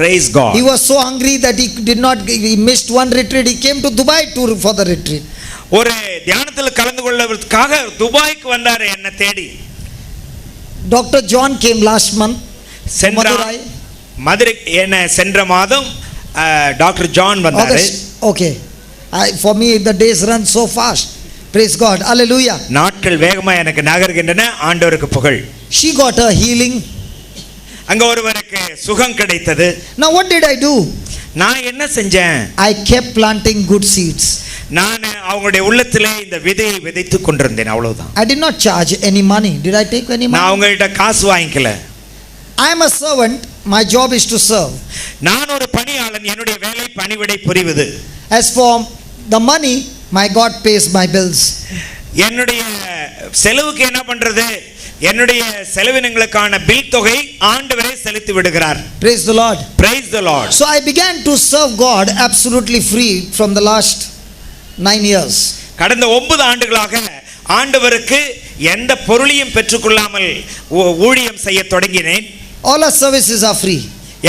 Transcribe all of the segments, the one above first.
Praise God. He was so hungry that he missed one retreat. He came to Dubai for the retreat. ஒரு தியானத்தில் கலந்து கொள்வதற்காக துபாய்க்கு வந்தார் என்ன தேடி. Dr. John came last month. Madurai என்ன சென்ற மாதம் டாக்டர் ஜான் வந்தார். Okay. For me the days run so fast. Praise God. Hallelujah. நாட்கள் வேகமா எனக்கு நகர்கின்றன. ஆண்டவருக்கு புகழ். She got her healing. அங்க ஒருவருக்கு சுகம் கிடைத்தது. Now what did I do? நான் என்ன செஞ்சேன்? I kept planting good seeds. நான் அவங்களுடைய உள்ளத்திலே இந்த விதையை விதைத்துக் கொண்டிருந்தேன். அவ்வளவுதான். I did not charge any money. Did I take any money? நான் அவங்கள்ட்ட காசு வாங்கிக்கல. I am a servant. My job is to serve. நான் ஒரு பணியாளன். என்னுடைய வேலை பணிவிடை புரிவது. As for the money, my God pays my bills. என்னுடைய செலவுக்கு என்ன பண்றது? என்னுடைய செலவினங்களுக்கான பில் தொகை ஆண்டவரே செலுத்தி விடுகிறார். Praise the Lord. Praise the Lord. So I began to serve God absolutely free from the last 9 years. கடந்த 9 ஆண்டுகளாக ஆண்டவருக்கு எந்த பொருளையும் பெற்றுக்கொள்ளாமல் ஊழியம் செய்ய தொடங்கினேன். All our services are free.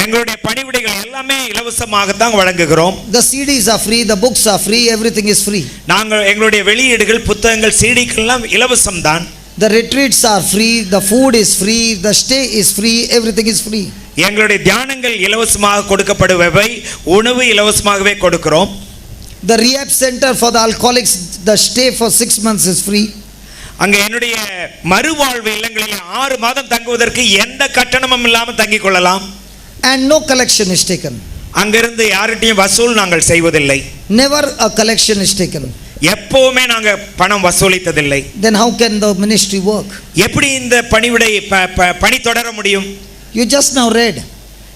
எங்களுடைய பணிவிடைகள் எல்லாமே இலவசமாக தான் வழங்குகிறோம். The CDs are free, the books are free, everything is free. நாங்கள் எங்களுடைய வெளியீடுகள் புத்தகங்கள் சிடிக்கள் எல்லாம் இலவசம் தான். The retreats are free, the food is free, the stay is free, everything is free. எங்களுடைய தியானங்கள் இலவசமாக கொடுக்கப்படுபவை, உணவு இலவசமாகவே கொடுக்கிறோம். The rehab center for the alcoholics, the stay for 6 months is free. அங்க என்னுடைய மறுவாழ்வு இல்லங்களில் 6 மாதம் தங்குவதற்கு எந்த கட்டணமும் இல்லாமல் தங்கிக் கொள்ளலாம். And no collection is taken. அங்கிருந்து யார்கிட்டயும் வசூல் நாங்கள் செய்வதில்லை. Never a collection is taken. எப்பவுமே நாங்க பணம் வசூலித்ததில்லை. Then how can the ministry work? எப்படி இந்த பணிவிடை பணி தொடர முடியும்? You just now read.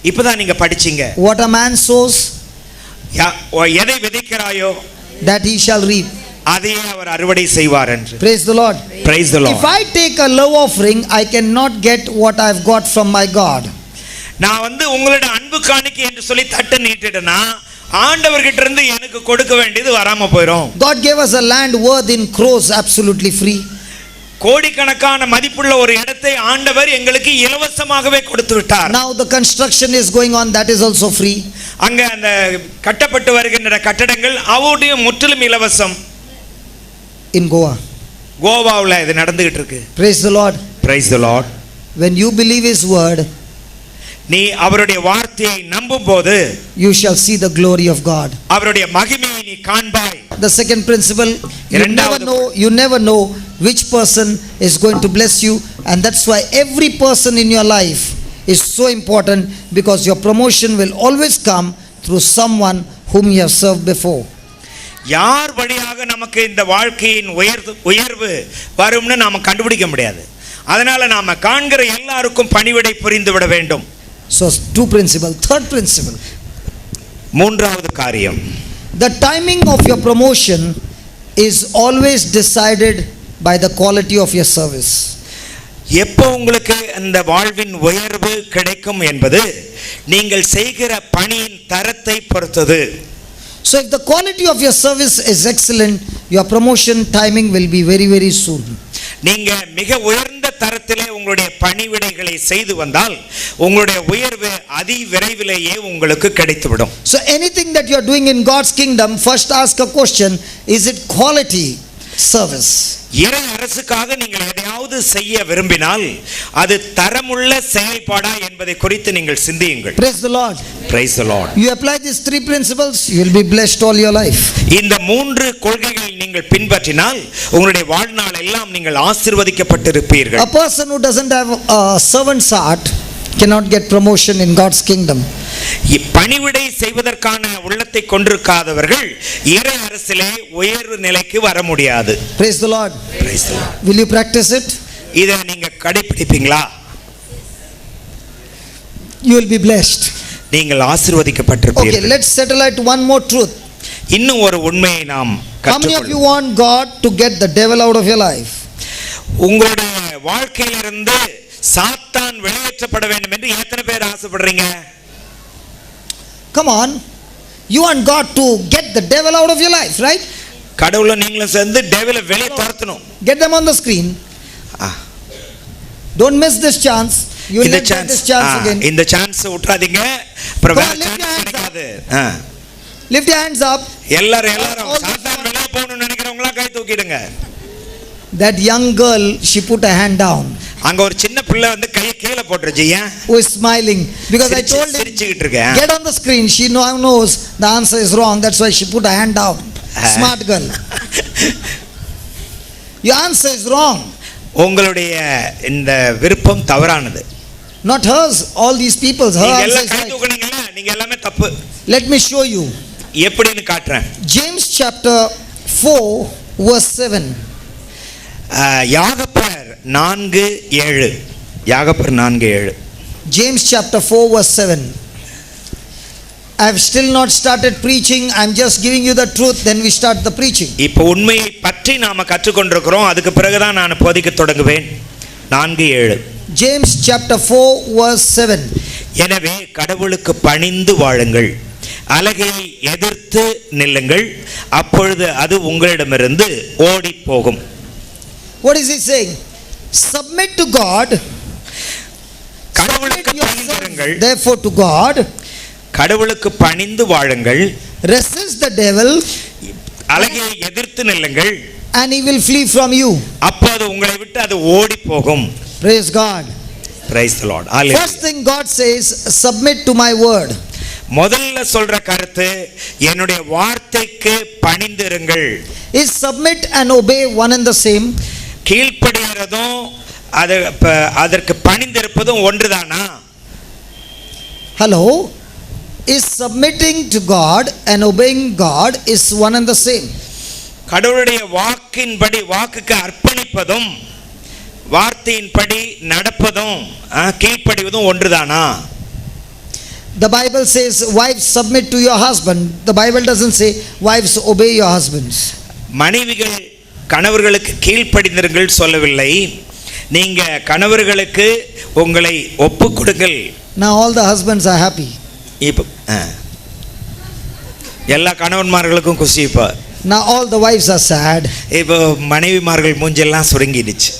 இப்பதான் நீங்க படிச்சீங்க. What a man sows, எதை விதைக்கிறாயோ that he shall reap. அதையே அவர் அறுவடை செய்வார் என்று. Praise the Lord. Praise the Lord. If I take a love offering, I cannot get what I've got from my God. நான் உங்களுடைய அன்பு காணிக்கை என்று சொல்லி தட்ட நீட்டிட்டேனா ஆண்டவர்கிட்ட இருந்து எனக்கு கொடுக்க வேண்டியது வராம போயிடும். God gave us a land worth in crores absolutely free. கோடிக்கணக்கான மதிப்புள்ள ஒரு இடத்தை ஆண்டவர் எங்களுக்கு இலவசமாகவே கொடுத்து விட்டார். Now the construction is going on, that is also free. அங்க அந்த கட்டப்பட்டு வருகின்ற கட்டடங்கள் அவருடைய முற்றிலும் இலவசம். In Goa. கோவாவுல இது நடந்துகிட்டு இருக்கு. Praise the Lord. Praise the Lord. When you believe his word, நீ அவருடைய வார்த்தையை நம்பும்போது you shall see the glory of God. அவருடைய மகிமையை நீ காண்பாய். The second principle, you never know which person is going to bless you, and that's why every person in your life is so important, because your promotion will always come through someone whom you have served before. யார் வழியாக நமக்கு இந்த வாழ்க்கையின் உயர்வு வரும்னு நாம கண்டுபிடிக்க முடியாது. அதனால நாம காண்கிற எல்லாருக்கும் பணிவிடை புரிந்து விட வேண்டும். So 2 principle. Third principle, மூன்றாவது காரியம், the timing of your promotion is always decided by the quality of your service. எப்போ உங்களுக்கு அந்த வாழ்வின் உயர்வு கிடைக்கும் என்பது நீங்கள் செய்கிற பணியின் தரத்தை பொறுத்தது. So if the quality of your service is excellent, your promotion timing will be very, very soon. நீங்க மிக உயர்ந்த தரத்திலே உங்களுடைய பணிவிடைகளை செய்து வந்தால் உங்களுடைய உயர்வு அதி விரைவிலேயே உங்களுக்கு கிடைத்துவிடும். So anything that you are doing in God's kingdom, first ask a question, is it quality service? இறை அரசுக்காக நீங்கள் எதையாவது செய்ய விரும்பினால் அது தரமுள்ள செயல்பாடா என்பதை குறித்து நீங்கள் சிந்தியுங்கள். Praise the Lord. Praise the Lord. You apply these 3 principles, you will be blessed all your life. இந்த 3 கொள்கைகளை நீங்கள் பின்பற்றினால் உங்களுடைய வாழ்நாள் எல்லாம் நீங்கள் ஆசீர்வதிக்கப்பட்டிருப்பீர்கள். A person who doesn't have a servant's heart cannot get promotion in God's kingdom. பணிவிடை செய்வதற்கான உள்ளத்தை கொண்டிருக்காதவர்கள் இறை அரசிலே உயர்வு நிலைக்கு வர முடியாது. Praise the Lord. Praise the Lord. Will you practice it? இதை நீங்க கடைபிடிப்பீங்களா? You will be blessed. நீங்கள் ஆசீர்வதிக்கப்பட்டிருப்பீர்கள். Okay, let's settle out one more truth. இன்னும் ஒரு உண்மையை நாம் How many of you want God to get the devil out of your life? உங்களுடைய வாழ்க்கையிலிருந்து சாத்தான் வெளியேற்றப்பட வேண்டும் என்று எத்தனை பேர் ஆசைப்படுறீங்க? Come on. You want God to get the devil out of your life, right? கடவுளை நீங்களும் சேர்ந்து டெவிலை வெளியே துரத்தணும். Get them on the screen. Don't miss this chance. You will இந்த not get this chance again. இந்த சான்ஸ் விட்டுறாதீங்க, அப்புறம் Come வேற on, lift your chance hands கிடைக்காது. Lift your hands up. எல்லாரும் All this சாத்தான் வெளியே போகணும்னு நினைக்கிறவங்களா கை தூக்கிடுங்க. That young girl, she put her hand down. அங்க ஒரு சின்ன பிள்ளை வந்து கையை கீழே போட்டுருச்சு. ஏன்? Who is smiling because I told him சிரிச்சுக்கிட்டு இருக்கேன். get on the screen. She knows the answer is wrong. That's why she put her hand down. Smart girl. Your answer is wrong. உங்களுடைய இந்த விருப்பம் தவறானது. Not hers. All these people's. Her நீங்க answer எல்லாம் is guy right. தூக்குனீங்கல்ல, நீங்க எல்லாமே தப்பு. Let me show you. எப்படின்னு காட்டுறேன். James chapter 4 verse 7. யாகப்பர் 4:7. யாகப்பர் 4:7. James chapter 4 verse 7. I have still not started preaching. I am just giving you the truth. Then we start the preaching. இப்போ உண்மையை பற்றி நாம கற்றுக்கொண்டிருக்கிறோம். அதுக்கு பிறகுதான் நான் போதிக்க தொடங்குவேன். 4:7. James chapter 4 verse 7. எனவே கடவுளுக்கு பணிந்து வாழுங்கள், அலகையை எதிர்த்து நில்லுங்கள், அப்பொழுது அது உங்களிடமிருந்து ஓடி போகும். What is he saying? Submit to God. கடவுளுக்கு Submit yourself, பணிந்திருங்கள், therefore to God. கடவுளுக்கு பணிந்து வாழுங்கள், Resist the devil அலகையை எதிர்த்து நில்லுங்கள், and he will flee from you. அப்போது உங்களை விட்டு அது ஓடி போகும். Praise God. Praise the Lord. First thing God says, submit to my word. முதல்ல சொல்ற கருத்து, என்னுடைய வார்த்தைக்கு பணிந்திருங்கள். Is submit and obey one and the same? கீழ்ப்படிகிறதும் அதற்கு பணிந்திருப்பதும் ஒன்றுதானா? Hello? Is submitting to God and obeying God is one and the same? கடவுளுடைய வாக்கின்படி, வாக்குக்கு அர்ப்பணிப்பதும் வார்த்தையின்படி நடப்பதும் கீழ்ப்படிவதும் ஒன்றுதானா? The Bible says wives submit to your husband. The Bible doesn't say wives obey your husbands. மனைவிகள் கணவர்களுக்கு கீழ்ப்படிந்திருங்கள் சொல்லவில்லை, நீங்க கணவர்களுக்கு உங்களை ஒப்புக் கொடுங்கள். Now all the husbands are happy. இப்போ எல்லா கணவன்மார்களுக்கும் குஷி. இப்போ Now all the wives are sad. இப்போ மனைவிமார்கள் மூஞ்செல்லாம் சுருங்கிடுச்சு.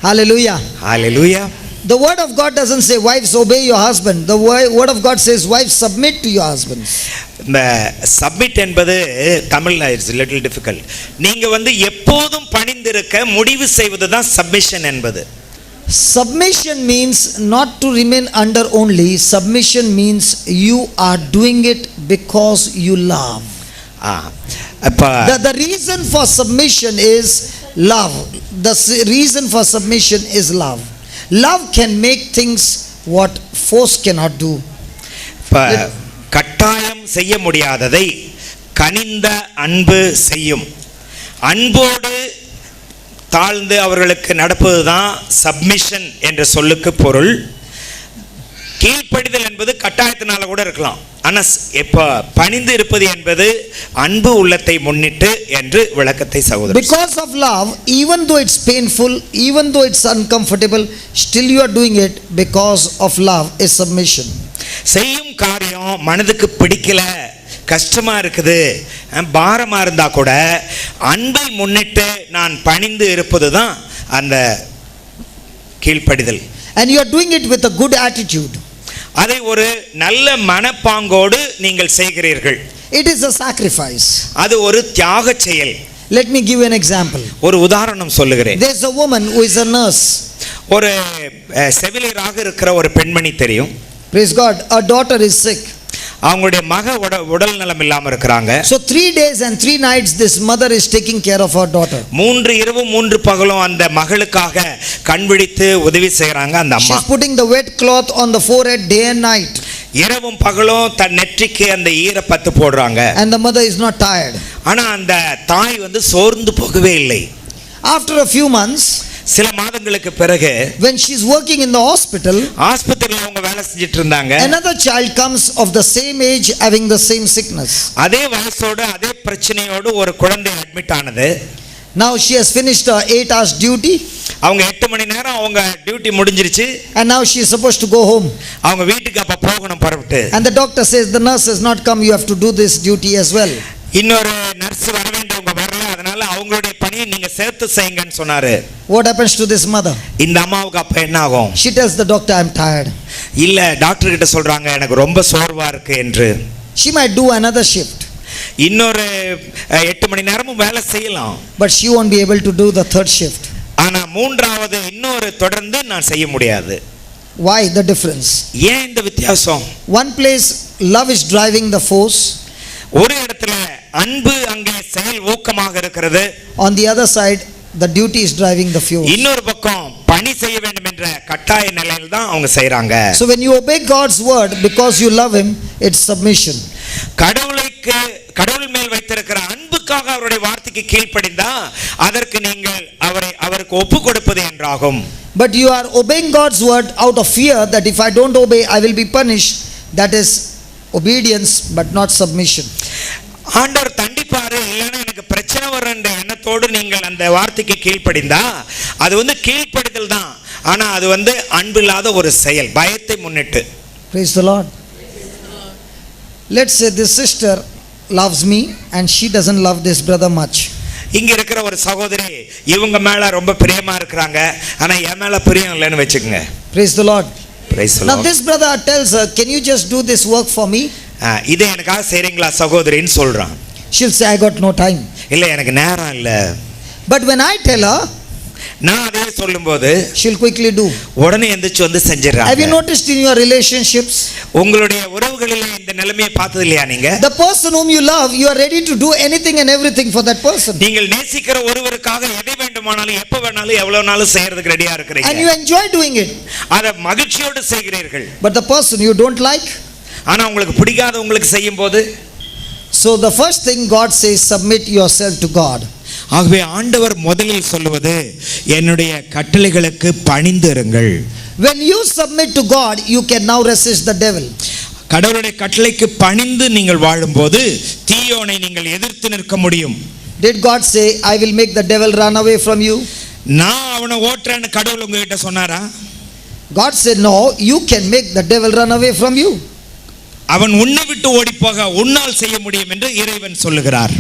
Hallelujah. Hallelujah. The word of God doesn't say wives obey your husband. The word of God says wives submit to your husbands. இந்த submit என்பது தமிழ்ல it's little difficult. நீங்க வந்து எப்போதும் பணிந்திருக்க முடிவு செய்வது தான் சப்மிஷன் என்பது. Submission means not to remain under only. Submission means you are doing it because you love. The reason for submission is love. The reason for submission is love. Love can make things what force cannot do. கட்டாயம் செய்ய முடியாததை கனிந்த அன்பு செய்யும். அன்போடு தாழ்ந்து அவர்களுக்கு நடப்பதுதான் submission என்ற சொல்லுக்கு பொருள். கீழ்ப்படிதல் என்பது கட்டாயத்தினால கூட இருக்கலாம். ஆனால் இப்போ பணிந்து இருப்பது என்பது அன்பு உள்ளத்தை முன்னிட்டு என்று விளக்கத்தை சகோதரர். Because of love, even though it's painful, even though it's uncomfortable, still you are doing it because of love is submission. செய்யும் காரியம் மனதுக்கு பிடிக்கல, கஷ்டமா இருக்குது, பாரமா இருந்தா கூட அன்பை முன்னிட்டு நான் பணிந்து இருப்பது தான் அந்த கீழ்ப்படிதல். And you are doing it with a good attitude. அதை ஒரு நல்ல மனப்பாங்கோடு நீங்கள் செய்கிறீர்கள். It is a sacrifice. அது ஒரு தியாக செயல். Let me give you an example. ஒரு உதாரணம் சொல்லுகிறேன். There's a woman who is a nurse. ஒரு செவிலியராக இருக்கிற ஒரு பெண்மணி தெரியும். Praise God. Her daughter is sick. அவங்களுடைய மக உடல் நலம் இல்லாம இருக்கிறாங்க. So 3 days and 3 nights this mother is taking care of her daughter. 3 இரவும் 3 பகலும் அந்த மகளுக்காக கண்விழித்து உதவி செய்றாங்க அந்த அம்மா. She's putting the wet cloth on the forehead day and night. இரவும் பகலும் தன் நெற்றிக்கு அந்த ஈரப்பத்து போடுறாங்க. And the mother is not tired. ஆனா அந்த தாய் வந்து சோர்ந்து போகவே இல்லை. After a few months, சில மாதங்களுக்கு பிறகு when she's working in the hospital, ஆஸ்பத்திரியில அவங்க வேலை செஞ்சிட்டு இருந்தாங்க. another child comes of the same age having the same sickness. அதே வயசோட அதே பிரச்சனையோடு ஒரு குழந்தை அட்மிட் ஆனது. Now she has finished her 8 hours duty. அவங்க 8 மணி நேரம் அவங்க டியூட்டி முடிஞ்சிருச்சு. And now she is supposed to go home. அவங்க வீட்டுக்கு அப்ப போகணும் பரவிட்டு. And the doctor says the nurse has not come, you have to do this duty as well. இன்னொரு நர்ஸ் வர வேண்டியவங்க வரல, அதனால அவங்களுடைய பணியை நீங்க நீங்க சேர்த்து செய்யுங்கன்னு சொன்னாரு. What happens to this mother? இந்த அம்மாவுக்கு அப்ப என்ன ஆகும்? She tells the doctor, I'm tired. இல்ல டாக்டர் கிட்ட சொல்றாங்க எனக்கு ரொம்ப சோர்வா இருக்கு என்று. She might do another shift, இன்னொரு 8 மணி நேரமும் வேலை செய்யலாம். but she won't be able to do the third shift. ஆனா மூன்றாவது இன்னொரு தொடர்ந்து நான் செய்ய முடியாது. Why the difference? ஏன் இந்த வித்தியாசம்? One place love is driving the force, ஒரு இடத்துல அன்பு அங்கே செயல் ஊக்கமாக இருக்கிறது. on the other side the duty is driving the fuel. இன்னொரு பக்கம் பணி செய்ய வேண்டும் என்ற கட்டாய நிலையில் தான் அவங்க செய்றாங்க. So when you obey God's word because you love him, it's submission. கடவுள் மேல் வைத்திருக்கிற அன்புக்காக அவருடைய வார்த்தைக்கு கீழ்ப்படிந்தா அதற்கு நீங்கள் அவருக்கு ஒப்பு கொடுப்பது என்றாகும். But you are obeying God's word out of fear that if I don't obey I will be punished. That is obedience but not submission. ஆண்டவர் தண்டிப்பாரு இல்லைன்னா எனக்கு பிரச்சனை வருன்ற எண்ணத்தோடு நீங்கள் அந்த வார்த்தைக்கு கீழ்ப்படிந்தா அது கீழ்ப்படிதல் தான். ஆனா அது அன்பில்லாத ஒரு செயல், பயத்தை முன்னிட்டு. Praise the Lord. Let's say this sister loves me and she doesn't love this brother much. இங்க இருக்கிற ஒரு சகோதரி இவங்க மேல ரொம்ப பிரியமா இருக்கிறாங்க, ஆனா என் மேல பிரியம் இல்லைன்னு வெச்சுக்கங்க. Praise the Lord. Praise the Lord. Now this brother tells her, can you just do this work for me? இதை எனக்காக செய்றீங்களா சகோதரின்னு சொல்றான். She'll say, I got no time. இல்ல எனக்கு நேரம் இல்ல. But when I tell her, நான் அதே சொல்லும்போது she'll quickly do. உடனே எந்திரிச்சு செஞ்சிடறாங்க. Have you noticed in your relationships? உங்களுடைய உறவுகளிலே இந்த நிலைமையை பார்த்தது இல்லையா நீங்க? The person whom you love, you are ready to do anything and everything for that person. நீங்கள் நேசிக்கிற ஒருவருக்காக எதை வேண்டுமானாலும் எப்ப வேணாலும் எவ்வளவு நாளும் செய்யறதுக்கு ரெடியா இருக்கிறீங்க. And you enjoy doing it. அத மகிழ்ச்சியோடு செய்கிறீர்கள். But the person you don't like, ஆனா உங்களுக்கு பிடிக்காத உங்களுக்கு செய்யும்போது, so the first thing God says, submit yourself to God. ஆகவே ஆண்டவர் முதலில் சொல்லுவது என்னுடைய கட்டளைகளுக்கு பணிந்து இருங்கள். When you submit to God, you can now resist the devil. கடவுளுடைய கட்டளைக்கு பணிந்து நீங்கள் வாழும்போது தீயோனை நீங்கள் எதிர்த்து நிற்க முடியும். Did God say, I will make the devil run away from you? நான் அவனை ஓட்டுறேன்னு கடவுள் உங்ககிட்ட சொன்னாரா? God said, no, you can make the devil run away from you. அவன் உன்னை விட்டு ஓடி போக உன்னால் செய்ய முடியும் என்று இறைவன் சொல்லுகிறார்.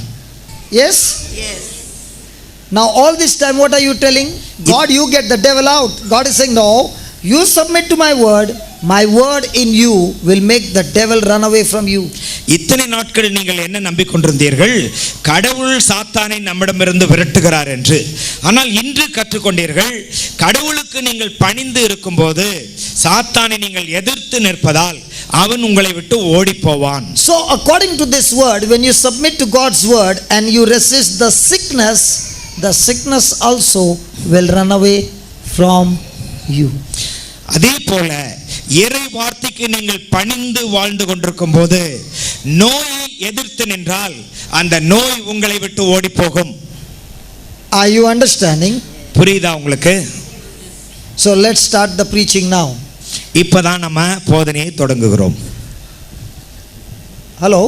Yes? Yes. Now all this time what are you telling? God, you get the devil out. God is saying, no, you submit to my word in you will make the devil run away from you. இத்தனை நாட்கள் நீங்கள் என்ன நம்பிக்கொண்டிருந்தீர்கள்? கடவுள் சாத்தானை நம்மிடமிருந்து விரட்டுகிறார் என்று. ஆனால் இன்று கற்றுக்கொண்டீர்கள் கடவுளுக்கு நீங்கள் பணிந்து இருக்கும்போது சாத்தானை நீங்கள் எதிர்த்து நிற்பதால் அவன் உங்களை விட்டு ஓடி போவான். So according to this word, when you submit to God's word and you resist the sickness also will run away from you. அதே போல இறை வார்த்தைக்கு நீங்கள் பணிந்து வாழ்ந்து கொண்டிருக்கும் போது நோயை எதிர்த்து நின்றால் அந்த நோய் உங்களை விட்டு ஓடி போகும். Are you understanding? புரியுதா உங்களுக்கு? So let's start the preaching now. இப்பதான் நம்ம போதனையை தொடங்குகிறோம். Hello?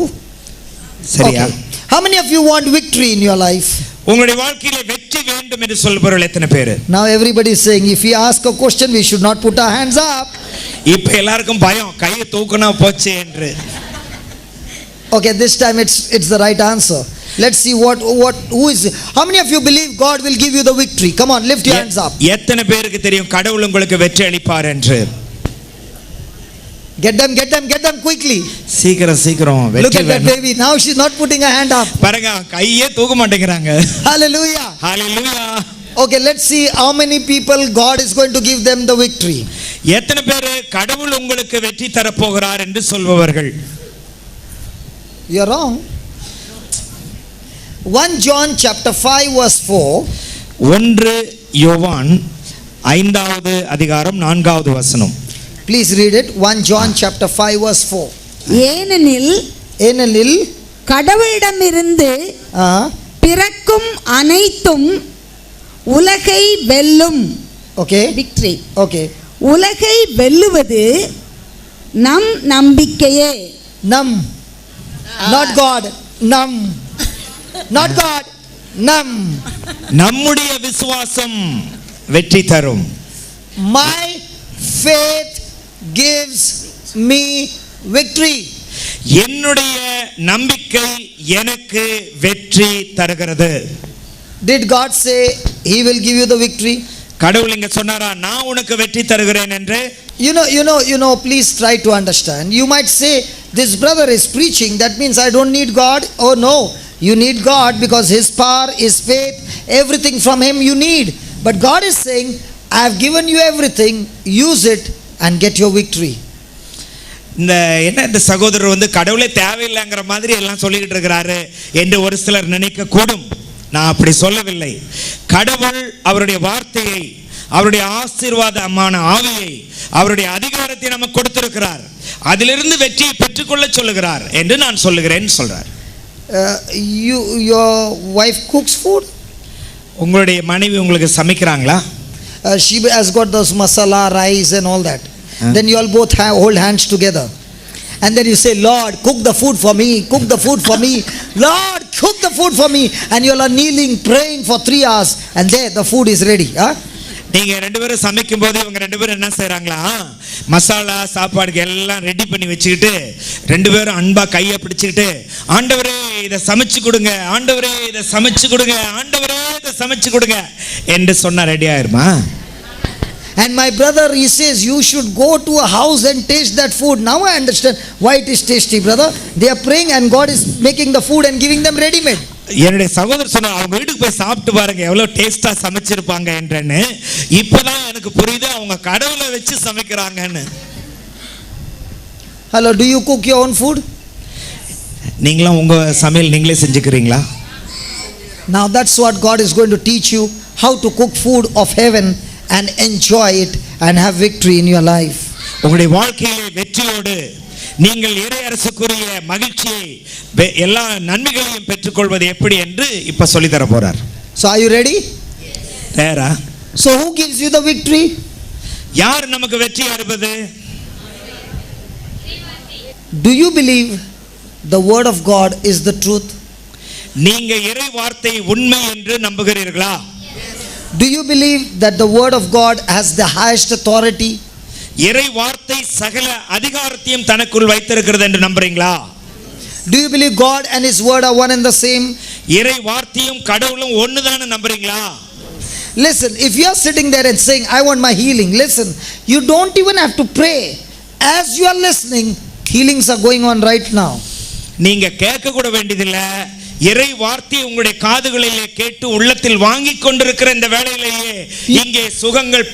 சரியா? Okay. How many of you want victory in your life? உங்களுடைய வாழ்க்கையில வெற்றி வேண்டும் என்று சொல்பவர்கள் எத்தனை பேர்? Now everybody is saying if we ask a question we should not put our hands up. இப்ப எல்லாருக்கும் பயம் கையை தூக்குனா போச்சு என்று. Okay, this time it's the right answer. Let's see who is. How many of you believe God will give you the victory? Come on, lift your hands up. எத்தனை பேருக்கு தெரியும் கடவுள் உங்களுக்கு வெற்றி அளிப்பார் என்று? Get them quickly. சீக்கிரம் Look at that baby. Now she's not putting her hand up. பாருங்க கையே தூக்க மாட்டேங்கறாங்க. Hallelujah. Hallelujah. Okay, let's see how many people God is going to give them the victory. எத்தனை பேர் கடவுள் உங்களுக்கு வெற்றி தர போகிறார் என்று சொல்பவர்கள்? You're wrong. 1 John chapter 5 verse 4. 1 யோவான் 5வது அதிகாரம் 4வது வசனம். Please read it. 1 John chapter 5 verse 4. ஏனெனில் கடவுளிடமிருந்து பிறக்கும் அனைத்தும் உலகை வெல்லும். Okay. Victory. Okay. உலகை வெல்லுவது நம் நம்பிக்கையே. Not God. Not God. நம்முடைய விசுவாசம் வெற்றி தரும். My faith gives me victory. என்னுடைய நம்பிக்கை எனக்கு வெற்றி தருகிறது. Did God say He will give you the victory? கடவுள் இங்க சொன்னாரா நான் உனக்கு வெற்றி தருகிறேன் என்று? You know, please try to understand. You might say, this brother is preaching, that means I don't need God. Oh no, you need God because His power, His faith, everything from Him you need. But God is saying, I have given you everything, use it and get your victory. இந்த சகோதரர் வந்து கடவுளே தேவையில்லைங்கிற மாதிரி எல்லாம் சொல்லிக்கிட்டு இருக்கிறாரு என்று ஒரு சிலர் நினைக்க கூடும். நான் அப்படி சொல்லவில்லை. கடவுள் அவருடைய வார்த்தையை, அவருடைய ஆசீர்வாதமான ஆவியை, அவருடைய அதிகாரத்தை நமக்கு கொடுத்திருக்கிறார். அதிலிருந்து வெற்றியை பெற்றுக்கொள்ள சொல்லுகிறார் என்று நான் சொல்லுகிறேன் சொல்றார். Your wife cooks food? உங்களுடைய மனைவி உங்களுக்கு சமைக்கிறாங்களா? She has got those masala, rice and all that. Then you all both hold hands together. And then you say, Lord, cook the food for me, cook the food for me. Lord, cook the food for me. And you all are kneeling, praying for 3 hours. And there the food is ready. நீங்க ரெண்டு பேரும் சமைக்கும் போது இவங்க ரெண்டு பேரும் என்ன செய்றாங்களா, மசாலா சாப்பாடுக்கு எல்லாம் ரெடி பண்ணி வச்சுக்கிட்டு ரெண்டு பேரும் அன்பா கையை பிடிச்சிக்கிட்டு, ஆண்டவரே இதை சமைச்சு கொடுங்க, ஆண்டவரே இதை சமைச்சு கொடுங்க, ஆண்டவரே இதை சமைச்சு கொடுங்க என்று சொன்னா ரெடி ஆயிருமா? And my brother, he says, you should go to a house and taste that food. Now I understand why it is tasty, brother. They are praying and God is making the food and giving them ready made. என்னுடைய சகோதரர் சொன்னார், அவங்க வீட்டுக்கு போய் சாப்பிட்டு பாருங்க எவ்வளவு டேஸ்டா சமைச்சிருப்பாங்க என்றன்னு. இப்பதான் எனக்கு புரியுது அவங்க கடவுளை வச்சு சமைக்கிறாங்கன்னு. Hello, do you cook your own food? நீங்களும் உங்க சமையல் நீங்களே செஞ்சுக்கிறீங்களா? Now that's what God is going to teach you, how to cook food of heaven and enjoy it and have victory in your life. உங்களுடைய வாழ்க்கையிலே வெற்றியோடு நீங்கள் இறையரசுக்குரிய மகிழ்ச்சியை எல்லா நன்மைகளையும் பெற்றுக்கொள்வது எப்படி என்று இப்ப சொல்லி தர போறார். So are you ready? தயாரா? So who gives you the victory? யார் நமக்கு வெற்றி அளிப்பது? Do you believe the word of God is the truth? நீங்க இறை வார்த்தை உண்மை என்று நம்புகிறீர்களா? Do you believe that the word of God has the highest authority? இறை வார்த்தை சகல அதிகாரத்தையும் தனக்குள் வைத்திருக்கிறது என்று நம்புறீங்களா? Do you believe God and His word are one and the same? இறை வார்த்தையும் கடவுளும் ஒண்ணுதான்னு நம்புறீங்களா? Listen, if you are sitting there and saying, I want my healing, listen, you don't even have to pray. As you are listening, healings are going on right now. நீங்க கேட்க கூட வேண்டியதில்லை. இறை வார்த்தை உங்களுடைய காதுகளிலே கேட்டு உள்ளத்தில் வாங்கி கொண்டிருக்கிற இந்த வேளையிலேயே இங்கே சுகங்கள்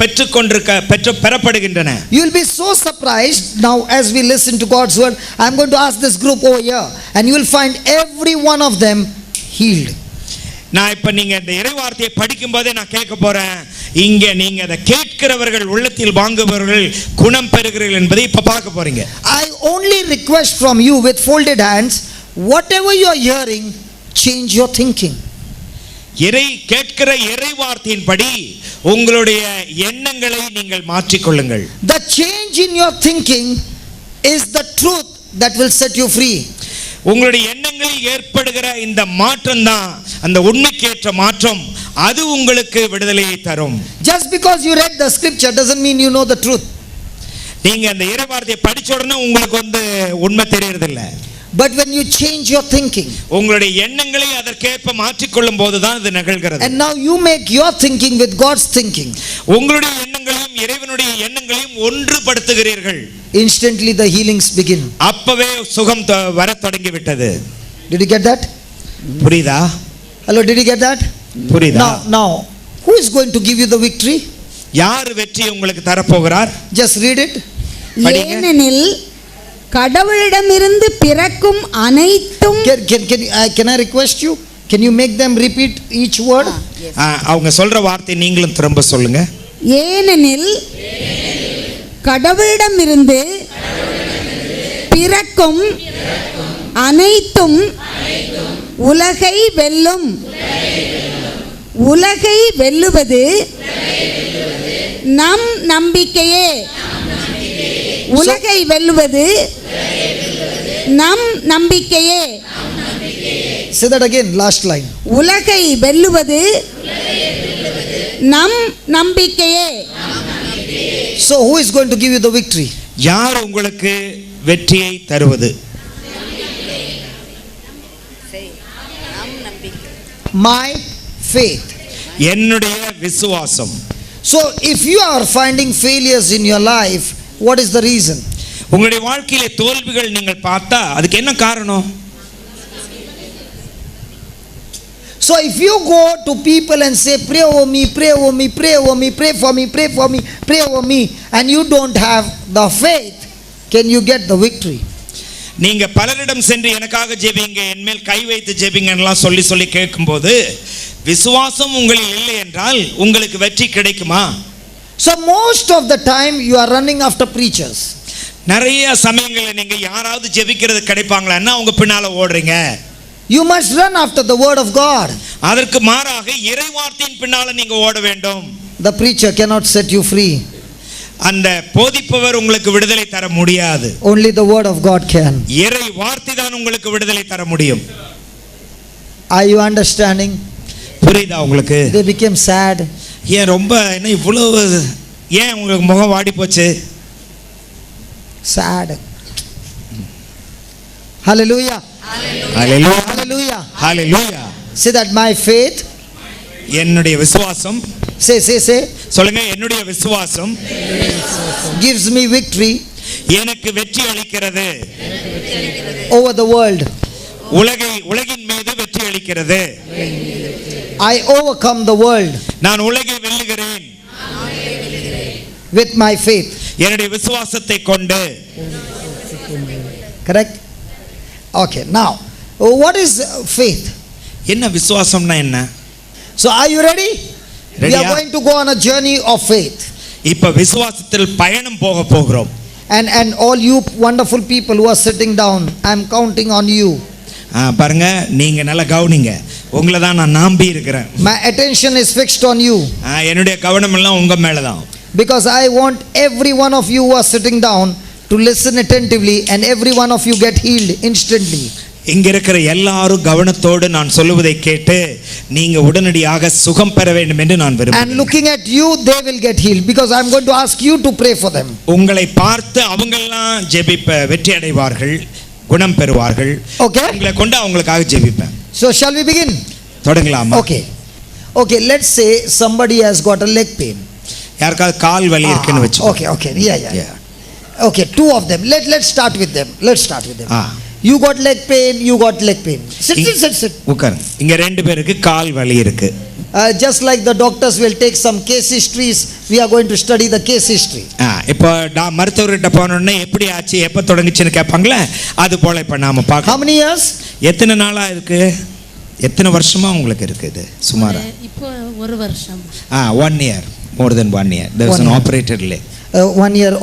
பெறப்படுகின்றன. You will be so surprised now as we listen to God's word. I am going to ask this group over here and you will find every one of them healed. நான் இப்ப நீங்க இந்த இறை வார்த்தையை படிக்கும் போதே நான் கேட்க போறேன், இங்க நீங்க அதை கேட்கிறவர்கள் உள்ளத்தில் வாங்குபவர்கள் குணம் பெறுகிறீர்கள் என்பதை இப்ப பார்க்க போறீங்க. I only request from you with folded hands, whatever you are hearing, change your thinking. கேட்கிற இறை வார்த்தையின்படி உங்களுடைய எண்ணங்களை நீங்கள் மாற்றிக் கொள்ளுங்கள். The change in your thinking is the truth that will set you free. உங்களுடைய எண்ணங்களில் ஏற்படுகிற இந்த மாற்றம் தான் அந்த உண்மைக்கேற்ற மாற்றம். அது உங்களுக்கு விடுதலையை தரும். Just because you read the scripture doesn't mean you know the truth. நீங்க அந்த இறை வார்த்தையை படிச்ச உடனே உங்களுக்கு உண்மை தெரியறது இல்ல. But when you change your thinking, உங்களுடைய எண்ணங்களை அதற்கேற்ப மாற்றிக் கொள்ளும் போதுதான் இது நிகழ்கிறது. and now you make your thinking with God's thinking, உங்களுடைய எண்ணங்களையும் இறைவனுடைய எண்ணங்களையும் ஒன்றுபடுத்துகிறீர்கள். instantly the healings begin. அப்பவே சுகம் வர தொடங்கி விட்டது. Did you get that? புரியுதா? Hello, did you get that? புரியுதா? Now who is going to give you the victory? யார் வெற்றி உங்களுக்கு தர போகிறார்? Just read it. ஏனெனில் கடவுளிடமிருந்து பிறக்கும் அனைத்தும். Can I request you? Can you make them repeat each word? அவங்க சொல்ற வார்த்தை நீங்களும் திரும்ப சொல்லுங்க. ஏனெனில் கடவுளிடமிருந்து பிறக்கும் அனைத்தும் உலகை வெல்லும். உலகை வெல்லுவது நம் நம்பிக்கையே. உலகை வெல்லுவது நம் நம்பிக்கையே. Say that again, last line. உலகை வெல்லுவது நம் நம்பிக்கையே. So who is going to give you the victory? யார் உங்களுக்கு வெற்றியை தருவது? My faith. என்னுடைய விசுவாசம். So if you are finding failures in your life, what is the reason? உங்களுடைய வாழ்க்கையிலே தோல்விகள் நீங்கள் பார்த்தா அதுக்கு என்ன காரணம்? So if you go to people and say, pray over me, pray over me, pray over me, pray for me, pray for me, pray over me, and you don't have the faith, can you get the victory? நீங்க பலரிடம் சென்று எனக்காக ஜெபிங்க, என்மேல் கை வைத்து ஜெபிங்கன்னுலாம் சொல்லி சொல்லி கேட்கும்போது விசுவாசம் உங்களில் இல்லை என்றால் உங்களுக்கு வெற்றி கிடைக்குமா? So most of the time you are running after preachers. நிறைய சமயங்களில் நீங்க யாராவது ஜெபிக்கிறது கிடைப்பாங்களான்னா உங்க பின்னால ஓடுறீங்க. You must run after the word of God. அதற்கு மாறாக இறைவார்த்தையின் பின்னால நீங்க ஓட வேண்டும். The preacher cannot set you free. அந்த போதிப்பவர் உங்களுக்கு விடுதலை தர முடியாது. Only the word of God can. இறை வார்த்தை தான் உங்களுக்கு விடுதலை தர முடியும். Are you understanding? புரியுதா உங்களுக்கு? They became sad. ஏன் ரொம்ப என்ன இவ்வளவு ஏன் உங்களுக்கு முகம் வாடி போச்சு? Sad. Hallelujah. Hallelujah Hallelujah. Hallelujah. Say that my faith. என்னுடைய விசுவாசம். Say. சொல்லுங்க, என்னுடைய விசுவாசம் Gives me victory எனக்கு வெற்றி அளிக்கிறது. over the world. உலகின் மீது வெற்றி அளிக்கிறது. I overcome the world நான் உலகை வெல்லுகிறேன் with my faith. என்னுடைய விசுவாசத்தை கொண்டு. Correct? Okay, now what is faith? என்ன விசுவாசம்னா என்ன? So are you ready? We Ready, are yeah. going to go on a journey of faith. இப்ப விசுவாசத்தில் பயணம் போக போகிறோம். And all you wonderful people who are sitting down, I am counting on you. பாருங்க, நீங்க நல்லா கவனிங்க. உங்களை தான் நான் நம்பி இருக்கிறேன். My attention is fixed on you. என்னுடைய கவனம் எல்லாம் உங்க மேல தான். Because I want every one of you who are sitting down to listen attentively and every one of you get healed instantly. இங்க இருக்கிற எல்லாரும் கவனத்தோடு நான் சொல்லுவதை கேட்டு நீங்க உடனடியாக சுகம் பெற வேண்டும் என்று நான் விரும்புகிறேன். And looking at you, they will get healed because I am going to ask you to pray for them. உங்களை பார்த்து அவங்கெல்லாம் வெற்றி அடைவார்கள், குணம் பெறுவார்கள். Okay? உங்களை கொண்டு அவங்களுக்காக ஜெபிப்பேன். So shall we begin? தொடங்கலாமா? Okay, let's say somebody has got a leg pain. யாருக்காவது கால் வலி இருக்குன்னு வெச்சு. Okay. Yeah. Okay, two of them. Let's start with them. You got leg pain. Sit. உட்காருங்க. இங்க ரெண்டு பேருக்கு கால் வலி இருக்கு. Just like the doctors will take some case histories, we are going to study the case history. இப்போ மருத்துவர்கிட்ட போனோடனே எப்படி ஆச்சு, எப்ப தொடங்குச்சுன்னு கேட்பாங்களே, அது போல இப்ப நாம பார்க்கலாம். How many years? எத்தனை நாளா இருக்கு? எத்தனை வருஷமா உங்களுக்கு இருக்குது சுமாரா? இப்போ ஒரு வருஷம். 1 year, more than 1 year. There was an operated leg. 1 year